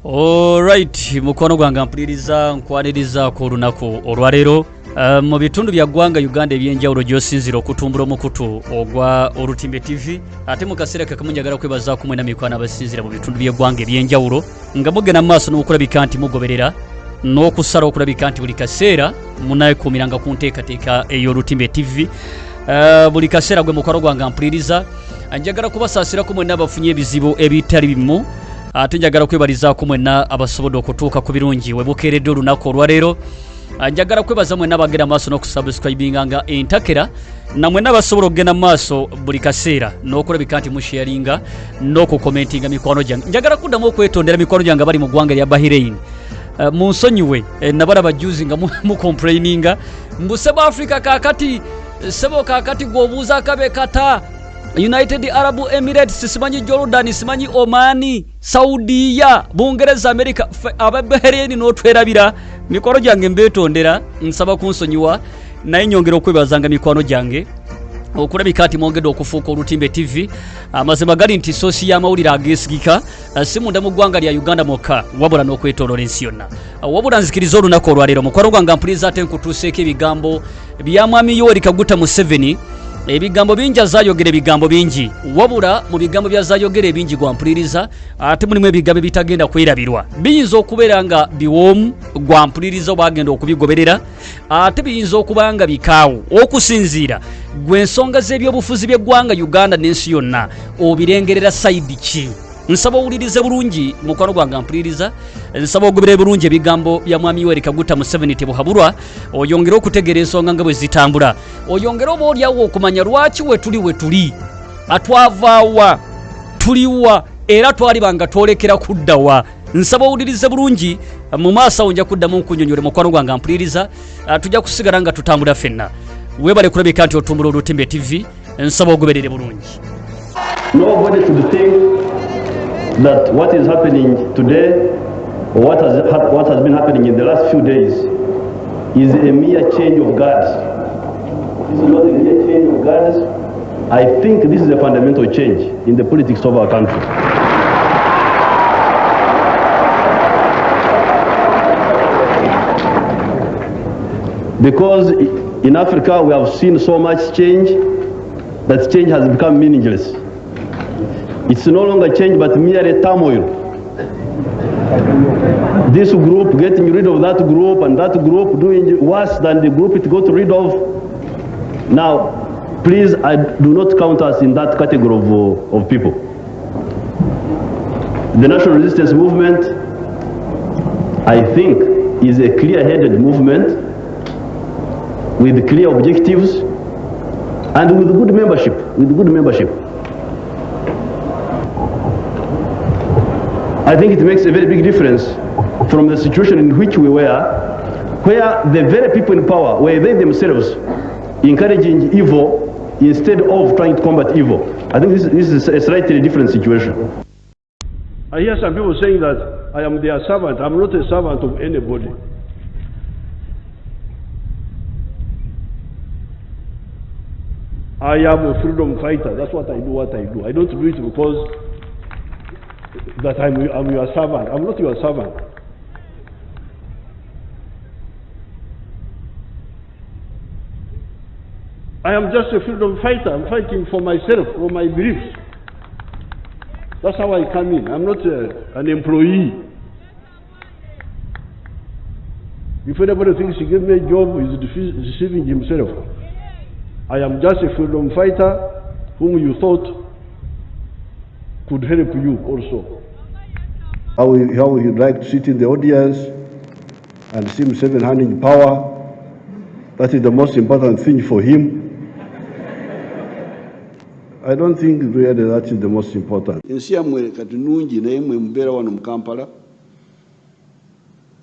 Alright, mukono gwange mpuliriza nkwaniriza ku lunaku olwaleero mu bitundu bya ggwanga Uganda ebyenjawulo gy'osinzira okutumbula omukutu ogwa Olutimbe TV ate mu kaseera kakamu njagala kwebazaako mwena mikwano abasinzira mu bitundu by'eggwanga ebyenjawulo nga mugenda mu maaso n'okulabika nti mugoberera n'okusala okulabika nti buli kaseera munaekuumiranga ku nteekateeka ey'Olutimbe TV. Buli kaseera gwe mukono gwange mpuliriza njagala kubasaasirako mwenna abafunye ebizibu ebitali bimu ate njagala kwebalizaako mwenna abasobodde okutuuka ku birungi we bukeeredde olunaku olwaleero. Njagala kwebaza mwenna abagenda maaso n'okusubscribinga nga entakera na mwenna abasobola okugenda maaso buli kaseera n'okulabika nti musharinga n'okukomentinga mikwano gyange. Njagala kuddamu okwetondera mikwano gyange bali mu ggwanga lya Bahrain. Munsonyiwe nabalaba juzi nga mukomplaininga mbu Sebo Africa kakati Sebo kakati gwobuuza akabe kata United Arab Emirates simanyi Jordan simanyi Omani Saudiya Bungereza America Bahrain n'otwerabira mikwano gyange mbetondera nsaba kunsonyiwa naye nyongera okwebazanga mikwano gyange okulabika ati mwongedde okufuuka Olutimbe TV. Amazima gali nti sosi y'amawulire ageesigika si munda mu ggwanga lya Uganda mokka wabula n'okwetooloola ensi yonna. Wabula nzikiriza olunaku olwaleero mukwano gwange mpuliriza ate nkutuuseeko ebigambo bya mwami Yoweri Kaguta Museveni. Ebigambo bingi azayogera ebigambo bingi wabula mu bigambo byazayogera ebingi gwampuliriza ate mulimu ebigambo bitagenda kwerabirwa biyinza okubeera nga biwoomu gwampuliriza oba agenda okubigoberera ate biyinza okuba nga bikaawo okusinziira gwe ensonga z'ebyobufuzi by'eggwanga Uganda n'ensi yonna obirengerera sayidi ki. Nsaba owulirize bulungi mukwano gwange mpuliriza nsaba ogoberere bulungi ebigambo bya mwami Yoweri Kaguta Museveni tebuhabulwa oyongere okutegeera ensonga nga bwe zitambula oyongere oba olyawo okumanya lwaki we tuli atwavaawa tuliwa era twalibanga twolekera kuddawa. Nsaba owulirize bulungi mu maaso awo nja kuddamu nkunyonyole mukwano gwange mpuliriza tujja kusigala nga tutambula ffenna weebale kulabika nti otumbula Olutimbe TV nsaba ogoberere bulungi. Nobody should think that what is happening today or what has been happening in the last few days is a mere change of guards. This is not a mere change of guards. I think this is a fundamental change in the politics of our country. Because in Africa we have seen so much change that change has become meaningless. It's no longer change but merely turmoil. This group getting rid of that group and that group doing worse than the group it got rid of. Now, please, I do not count us in that category of people. The National Resistance Movement, I think, is a clear-headed movement with clear objectives and with good membership. I think it makes a very big difference from the situation in which we were, where the very people in power were they themselves encouraging evil instead of trying to combat evil. I think this is a slightly different situation. I hear some people saying that I am their servant. I'm not a servant of anybody. I am a freedom fighter. That's what I do. I don't do it because that I'm your servant. I'm not your servant. I am just a freedom fighter. I'm fighting for myself, for my beliefs. That's how I come in. I'm not an employee. If anybody thinks he gave me a job, he's deceiving himself. I am just a freedom fighter whom you thought could help you also. How he'd like to sit in the audience and see Museveni handing power. That is the most important thing for him. I don't think really that is the most important. Ensi yamwe kati nungi naye mwe mbeera wano mu Kampala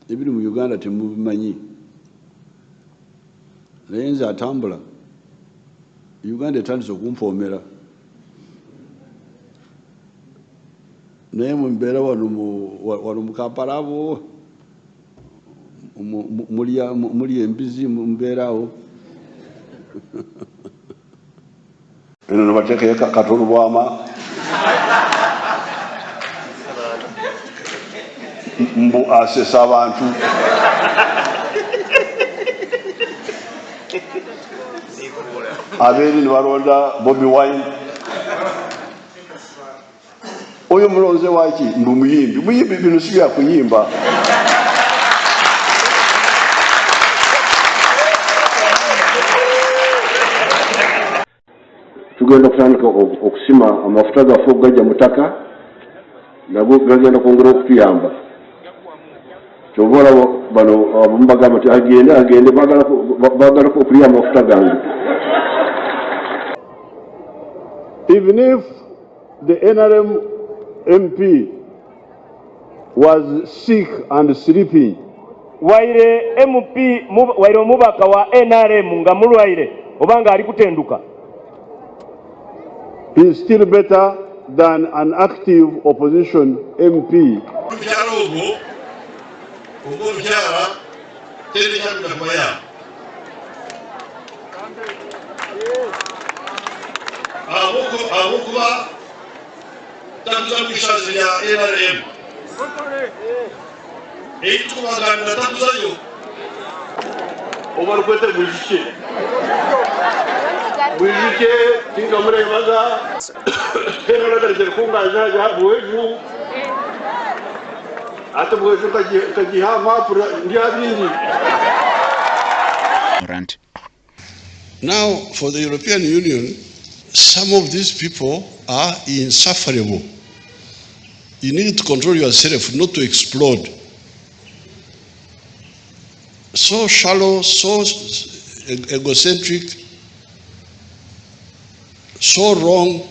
ebiri mu Uganda temubimanyi naye nze atambula Uganda etandise okumpoomera naye mwe mbeera wano mu Kampala abo muli embizi mbeerawo eno nabateekayo katolu bwama mbu asesa abantu. Abeeri ne balonda Bobi Wine. Oyo mulonze waki mbu muyimbi. Muyimbi bino si bya kuyimba. Tugenda kutandika okusima amafuta gaffe okugajja mu ttaka nago gagenda kwongera okutuyamba. Kyova olaba bano abamu bagamba nti agende baagalako okulya amafuta gange. Even if the NRM MP was sick and sleeping, waire MP waire omubaka wa NRM nga mulwaire obanga ali kutenduka, he is still better than an active opposition MP. Abokuba takuza mwishazi ya NRM eitukubaganira takuzayo obarukwete mwijike tinga murebaga kenolagarizere kunganjaja bweju ate bweju kagihama pura ndiabindi. Now, for the European Union, some of these people are insufferable. You need to control yourself not to explode. So shallow, so egocentric, so wrong,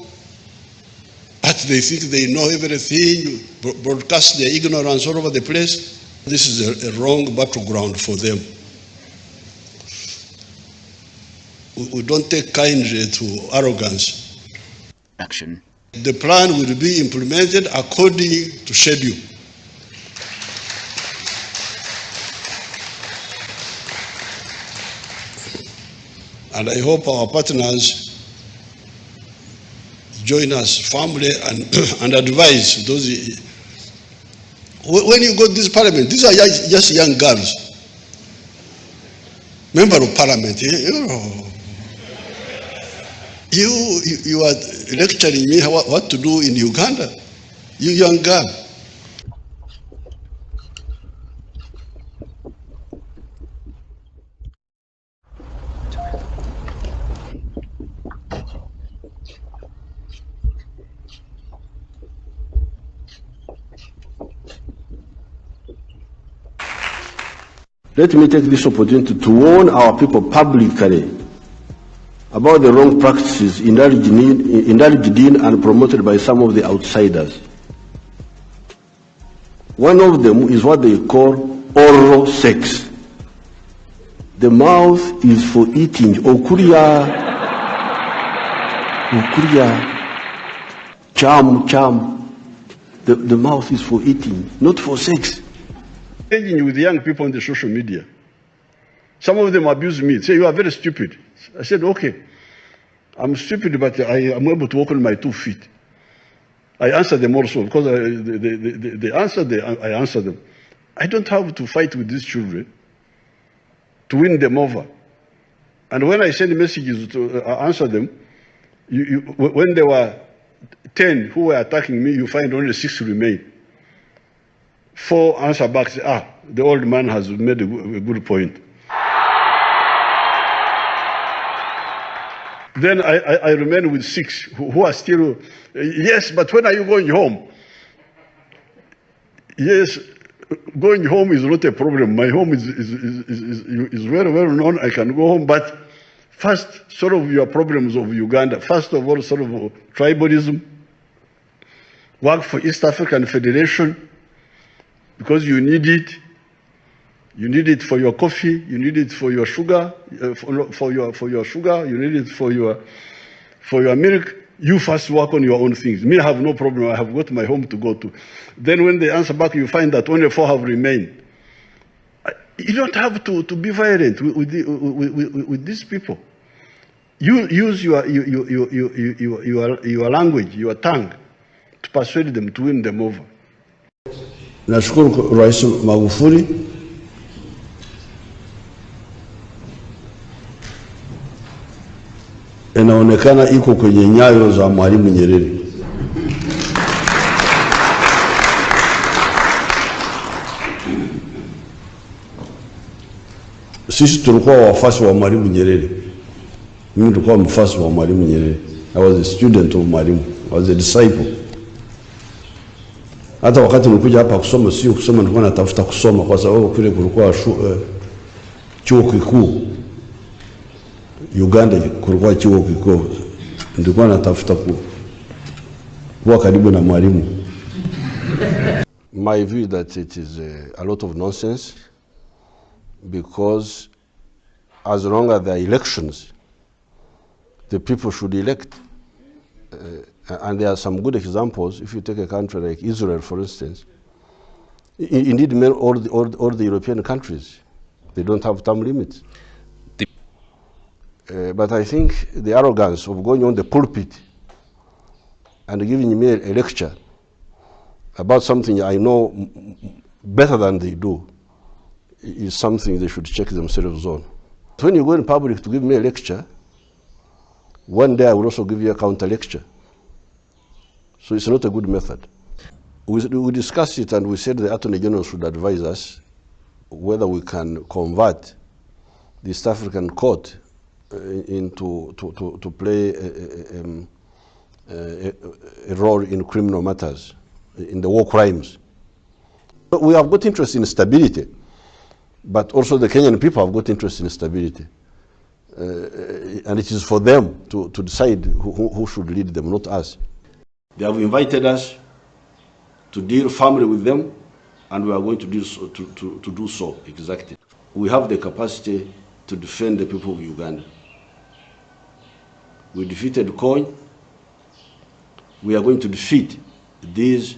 but they think they know everything, broadcast their ignorance all over the place. This is a wrong battleground for them. We don't take kindly to arrogance. Action. The plan will be implemented according to schedule. And I hope our partners join us firmly and advise those. When you go to this parliament, these are just young girls. Member of parliament, you are lecturing me what to do in Uganda, you young girl. Let me take this opportunity to warn our people publicly about the wrong practices indulged in and promoted by some of the outsiders. One of them is what they call oral sex. The mouth is for eating. Okuria, cham. The mouth is for eating, not for sex. Engaging with young people on the social media. Some of them abuse me, say, you are very stupid. I said, okay, I'm stupid, but I am able to walk on my 2 feet. I answer them also, because they answer, I answer them. I don't have to fight with these children to win them over. And when I send messages to answer them, when there were 10 who were attacking me, you find only 6 remain. 4 answer back, say, the old man has made a good point. Then I remain with 6 who are still, yes, but when are you going home? Yes, going home is not a problem. My home is very well known. I can go home, but first, solve your problems of Uganda. First of all, solve tribalism. Work for East African Federation, because you need it. You need it for your coffee. You need it for your sugar. For your sugar. You need it for your milk. You first work on your own things. Me, I have no problem. I have got my home to go to. Then when they answer back, you find that only 4 have remained. You don't have to be violent with these people. You use your language, your tongue, to persuade them, to win them over. Nashukuru Rais Magufuli inaonekana iko kwenye nyayo za Mwalimu Nyerere. Sisi tulikuwa wafasi wa Mwalimu Nyerere. Mimi nilikuwa mfasi wa Mwalimu Nyerere. I was a student of Mwalimu. I was a disciple. Hata wakati nilikuja hapa kusoma, sio kusoma, nilikuwa natafuta kusoma kwa sababu kule kulikuwa chuo kikuu. Uganda kulikuwa chuo kikuu. Nilikuwa natafuta kuwa karibu na Mwalimu. My view that it is a lot of nonsense, because as long as there are elections, the people should elect. And there are some good examples. If you take a country like Israel, for instance, indeed all the European countries, they don't have term limits. But I think the arrogance of going on the pulpit and giving me a lecture about something I know better than they do is something they should check themselves on. When you go in public to give me a lecture, one day I will also give you a counter lecture. So it's not a good method. We discussed it and we said the Attorney General should advise us whether we can convert the East African Court to play a role in criminal matters, in the war crimes. But we have got interest in stability, but also the Kenyan people have got interest in stability. And it is for them to decide who should lead them, not us. They have invited us to deal firmly with them, and we are going to do so exactly. We have the capacity to defend the people of Uganda. We defeated Coin. We are going to defeat these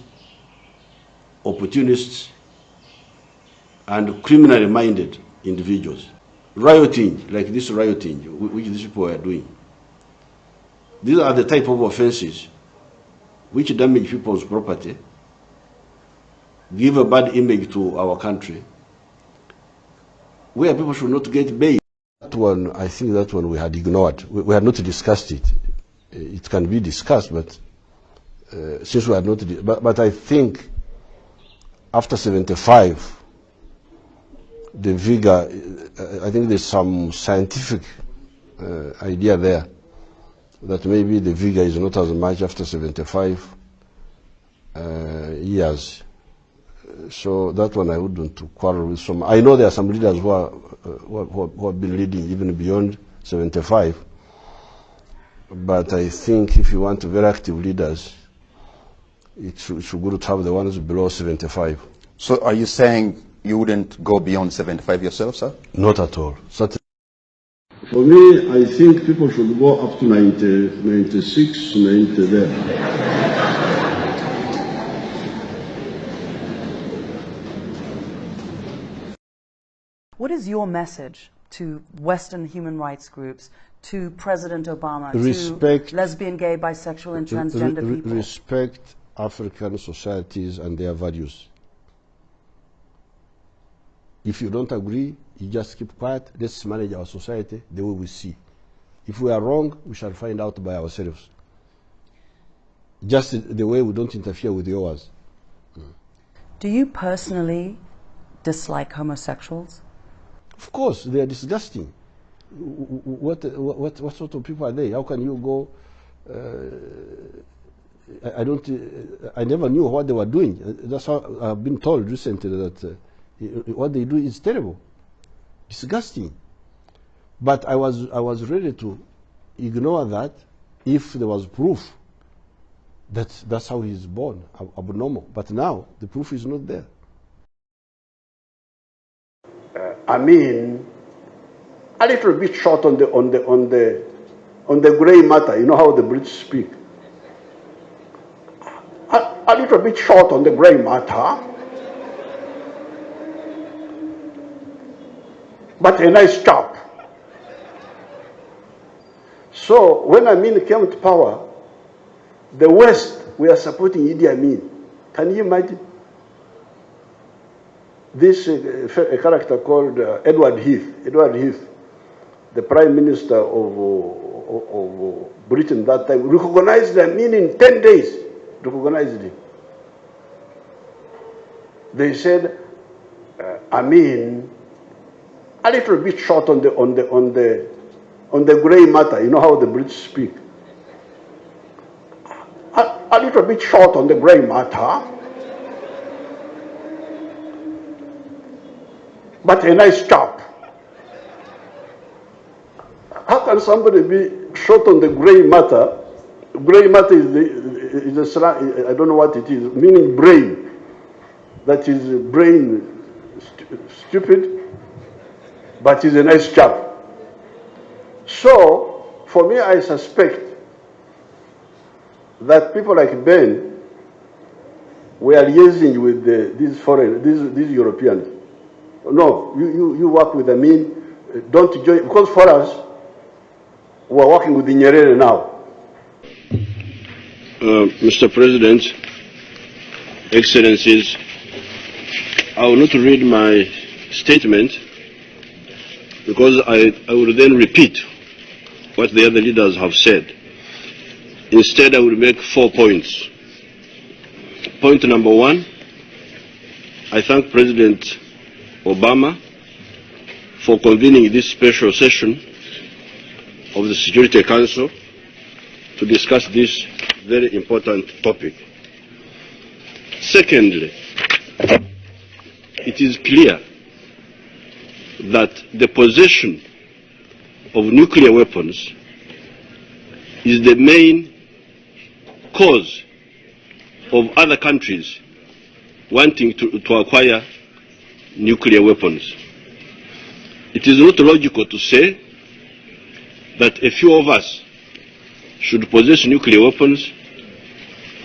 opportunists and criminally minded individuals. Rioting, like this rioting, which these people are doing. These are the type of offenses which damage people's property, give a bad image to our country, where people should not get bail. That one, I think that one we had ignored. We had not discussed it. It can be discussed, but since we had not, but I think after 75, the vigor, I think there's some scientific idea there that maybe the vigor is not as much after 75 years. So that one I wouldn't quarrel with some. I know there are some leaders who have been leading even beyond 75. But I think if you want very active leaders, it should good to have the ones below 75. So are you saying you wouldn't go beyond 75 yourself, sir? Not at all. For me, I think people should go up to 90, 96, 90 there. What is your message to Western human rights groups, to President Obama, to lesbian, gay, bisexual, and transgender people? Respect African societies and their values. If you don't agree, you just keep quiet. Let's manage our society the way we see. If we are wrong, we shall find out by ourselves. Just the way we don't interfere with yours. Do you personally dislike homosexuals? Of course, they are disgusting. What sort of people are they? How can you go? I never knew what they were doing. That's how I've been told recently that what they do is terrible, disgusting. But I was ready to ignore that if there was proof that that's how he's born, abnormal. But now the proof is not there. I mean, a little bit short on the grey matter. You know how the British speak. A little bit short on the grey matter, but a nice chap. So when Amin came to power, the West were supporting Idi Amin. Can you imagine? this a character called Edward Heath. Edward Heath, the Prime Minister of Britain that time, recognized Amin in 10 days. Recognized him. They said, Amin, a little bit short on the grey matter. You know how the British speak. A little bit short on the grey matter, but a nice chap. How can somebody be short on the grey matter? Grey matter is a slang, I don't know what it is, meaning brain. That is brain stupid, but he's a nice chap. So, for me, I suspect that people like Ben were liaising with these Europeans. No, you work with Amin, don't join, because for us, we're working with the Nyerere now. Mr. President, Excellencies, I will not read my statement because I will then repeat what the other leaders have said. Instead, I will make 4 points. Point number 1, I thank President Obama for convening this special session of the Security Council to discuss this very important topic. Secondly, it is clear that the possession of nuclear weapons is the main cause of other countries wanting to acquire nuclear weapons. It is not logical to say that a few of us should possess nuclear weapons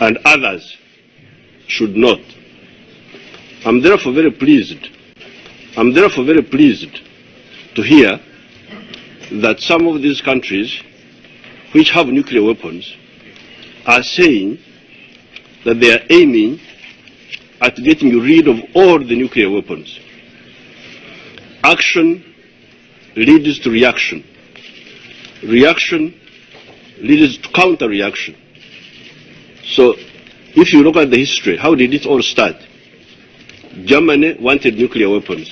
and others should not. I'm therefore very pleased to hear that some of these countries which have nuclear weapons are saying that they are aiming at getting rid of all the nuclear weapons. Action leads to reaction. Reaction leads to counter-reaction. So, if you look at the history, how did it all start? Germany wanted nuclear weapons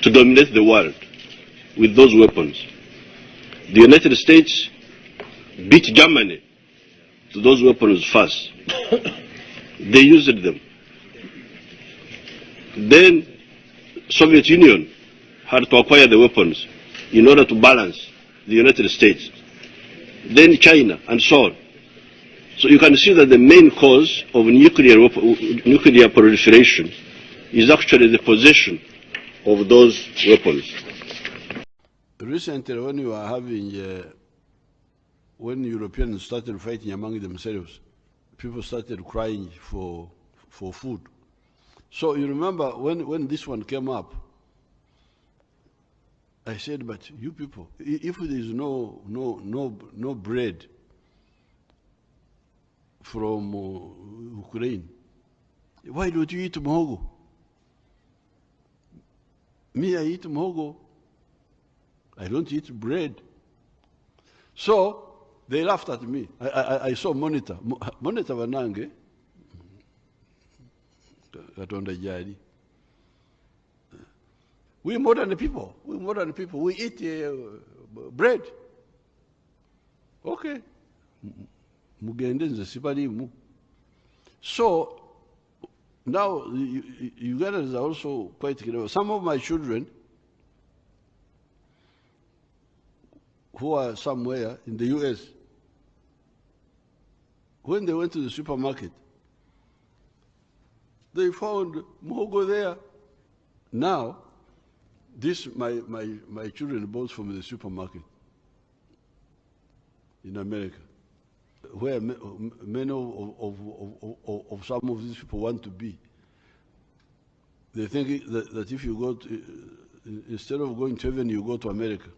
to dominate the world with those weapons. The United States beat Germany to those weapons first. They used them. Then Soviet Union had to acquire the weapons in order to balance the United States. Then China, and so on. So you can see that the main cause of nuclear proliferation is actually the possession of those weapons. Recently, when you were having, when Europeans started fighting among themselves, people started crying for food. So you remember when this one came up, I said, but you people, if there is no bread from Ukraine, why don't you eat muhogo? Me, I eat muhogo. I don't eat bread. So they laughed at me. I saw Monitor Vanange, Katonda Jari. We modern people, we eat bread. Okay. So now Ugandans are also quite clever. Some of my children who are somewhere in the US, when they went to the supermarket, they found muhogo there. Now, this my children bought from the supermarket in America, where many of some of these people want to be. They think that if you go to, instead of going to heaven, you go to America.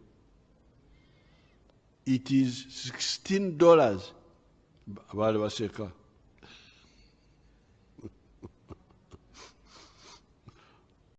It is $16.